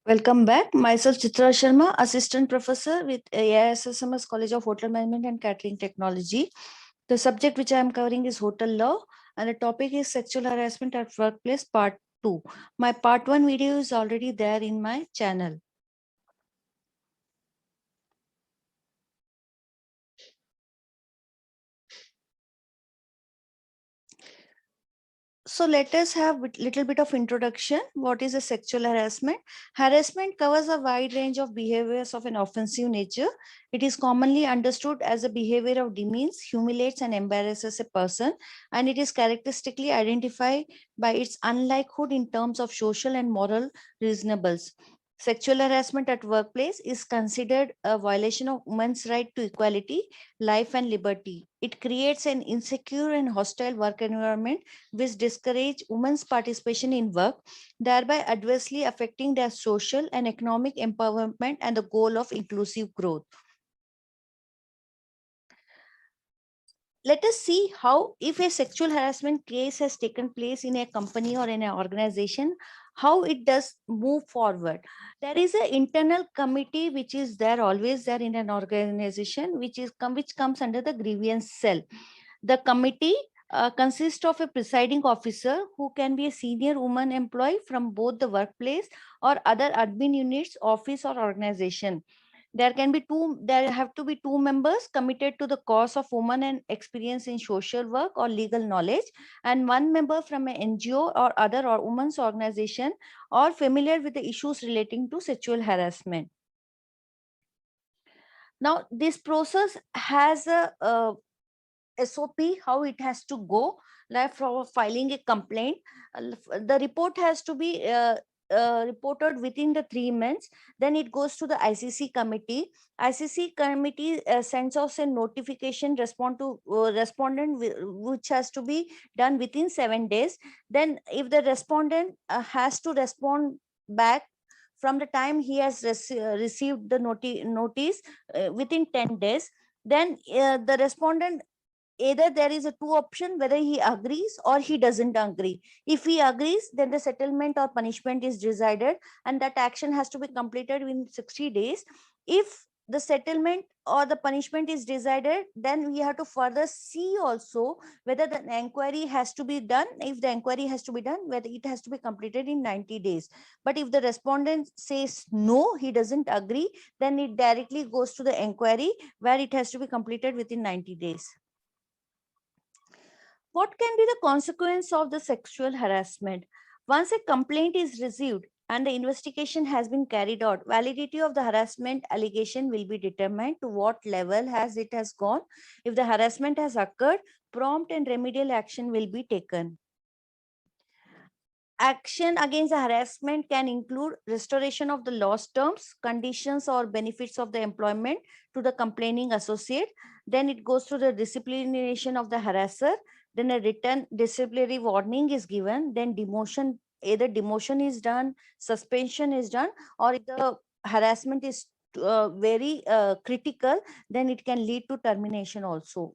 Welcome back. Myself Chitra Sharma, Assistant Professor with AISSMS College of Hotel Management and Catering Technology. The subject which I am covering is hotel law, and the topic is sexual harassment at workplace part 2. My part 1 video is already there in my channel. So let us have a little bit of introduction. What is a sexual harassment? Harassment covers a wide range of behaviors of an offensive nature. It is commonly understood as a behavior of demeans, humiliates and embarrasses a person, and it is characteristically identified by its unlikehood in terms of social and moral reasonables. Sexual harassment at workplace is considered a violation of women's right to equality, life and liberty. It creates an insecure and hostile work environment which discourage women's participation in work, thereby adversely affecting their social and economic empowerment and the goal of inclusive growth. Let us see how, if a sexual harassment case has taken place in a company or in an organization, how it does move forward. There is an internal committee which is there, always there in an organization, which comes under the grievance cell. The committee consists of a presiding officer who can be a senior woman employee from both the workplace or other admin units, office or organization. There have to be two members committed to the cause of women and experience in social work or legal knowledge, and one member from an NGO or other or women's organization or familiar with the issues relating to sexual harassment. Now, this process has a SOP, how it has to go, like for filing a complaint. The report has to be reported within the 3 months. Then it goes to the ICC committee. ICC committee sends us a notification respondent, which has to be done within 7 days. Then if the respondent has to respond back from the time he has received the notice within 10 days, then the respondent, either there is a two option, whether he agrees or he doesn't agree. If he agrees, then the settlement or punishment is decided, and that action has to be completed within 60 days. If the settlement or the punishment is decided, then we have to further see also whether the inquiry has to be done. If the inquiry has to be done, whether it has to be completed in 90 days. But if the respondent says no, he doesn't agree, then it directly goes to the inquiry, where it has to be completed within 90 days. What can be the consequence of the sexual harassment? Once a complaint is received and the investigation has been carried out, validity of the harassment allegation will be determined to what level it has gone. If the harassment has occurred, prompt and remedial action will be taken. Action against the harassment can include restoration of the lost terms, conditions or benefits of the employment to the complaining associate. Then it goes to the disciplination of the harasser. Then a written disciplinary warning is given. Then demotion, either demotion is done, suspension is done, or if the harassment is very critical, then it can lead to termination also.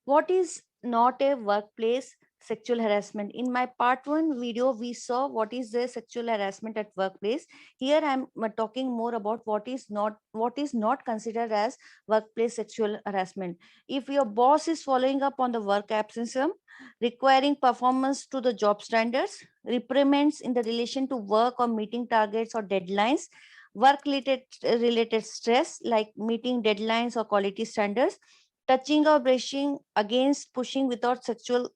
What is not a workplace sexual harassment? In my part 1 video, we saw what is the sexual harassment at workplace. Here I'm talking more about what is not considered as workplace sexual harassment. If your boss is following up on the work absenteeism, requiring performance to the job standards, reprimands in the relation to work or meeting targets or deadlines, work related stress like meeting deadlines or quality standards, touching or brushing against pushing without sexual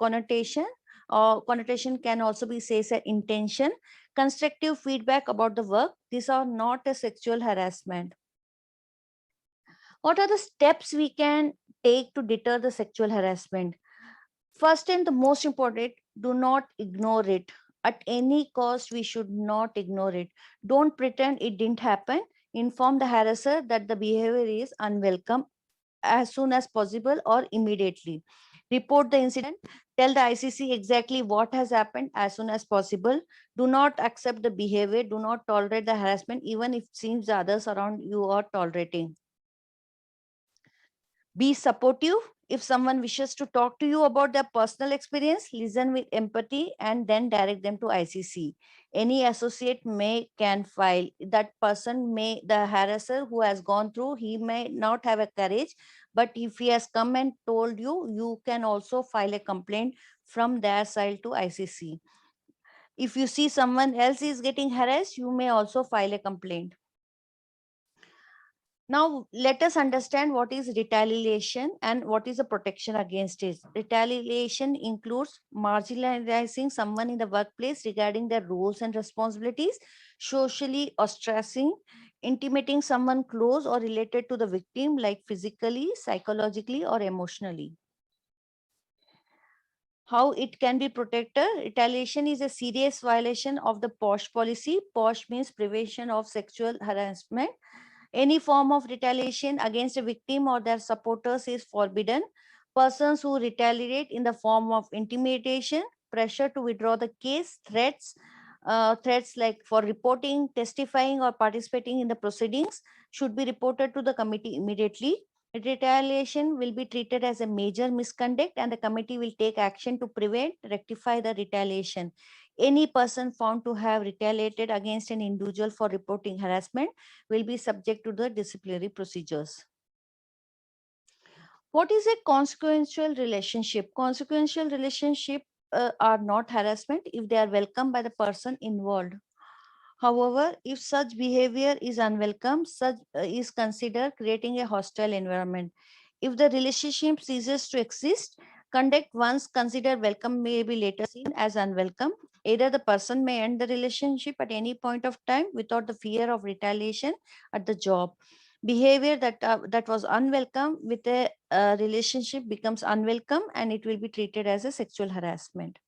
connotation, or connotation can also be says an intention, constructive feedback about the work, these are not a sexual harassment. What are the steps we can take to deter the sexual harassment? First and the most important, do not ignore it. At any cost, we should not ignore it. Don't pretend it didn't happen. Inform the harasser that the behavior is unwelcome as soon as possible or immediately. Report the incident. Tell the ICC exactly what has happened as soon as possible. Do not accept the behavior. Do not tolerate the harassment, even if it seems the others around you are tolerating. Be supportive. If someone wishes to talk to you about their personal experience, listen with empathy and then direct them to ICC. Any associate can file. That person may, the harasser who has gone through, he may not have a courage, but if he has come and told you, you can also file a complaint from their side to ICC. If you see someone else is getting harassed, you may also file a complaint. Now, let us understand what is retaliation and what is the protection against it. Retaliation includes marginalizing someone in the workplace regarding their roles and responsibilities, socially ostracizing, intimating someone close or related to the victim, like physically, psychologically, or emotionally. How it can be protected? Retaliation is a serious violation of the POSH policy. POSH means prevention of sexual harassment. Any form of retaliation against a victim or their supporters is forbidden. Persons who retaliate in the form of intimidation, pressure to withdraw the case, threats like for reporting, testifying, or participating in the proceedings should be reported to the committee immediately. Retaliation will be treated as a major misconduct and the committee will take action to prevent, rectify the retaliation. Any person found to have retaliated against an individual for reporting harassment will be subject to the disciplinary procedures. What is a consequential relationship? Consequential relationship are not harassment if they are welcomed by the person involved. However, if such behavior is unwelcome, such is considered creating a hostile environment. If the relationship ceases to exist, conduct once considered welcome may be later seen as unwelcome. Either the person may end the relationship at any point of time without the fear of retaliation at the job. Behavior that was unwelcome with a relationship becomes unwelcome and it will be treated as a sexual harassment.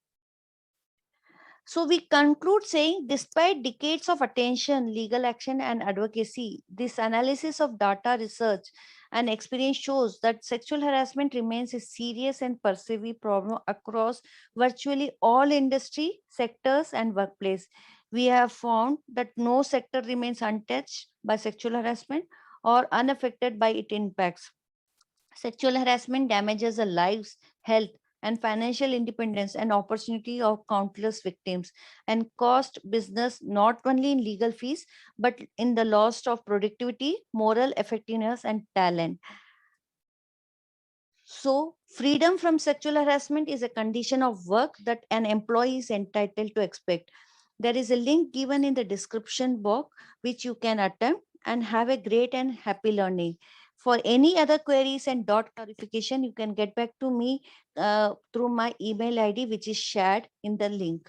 So we conclude saying, despite decades of attention, legal action, and advocacy, this analysis of data research and experience shows that sexual harassment remains a serious and pervasive problem across virtually all industry, sectors, and workplace. We have found that no sector remains untouched by sexual harassment or unaffected by its impacts. Sexual harassment damages the lives, health, and financial independence and opportunity of countless victims and cost business not only in legal fees but in the loss of productivity, moral effectiveness, and talent. So, freedom from sexual harassment is a condition of work that an employee is entitled to expect. There is a link given in the description box which you can attempt and have a great and happy learning. For any other queries and dot clarification, you can get back to me through my email ID, which is shared in the link.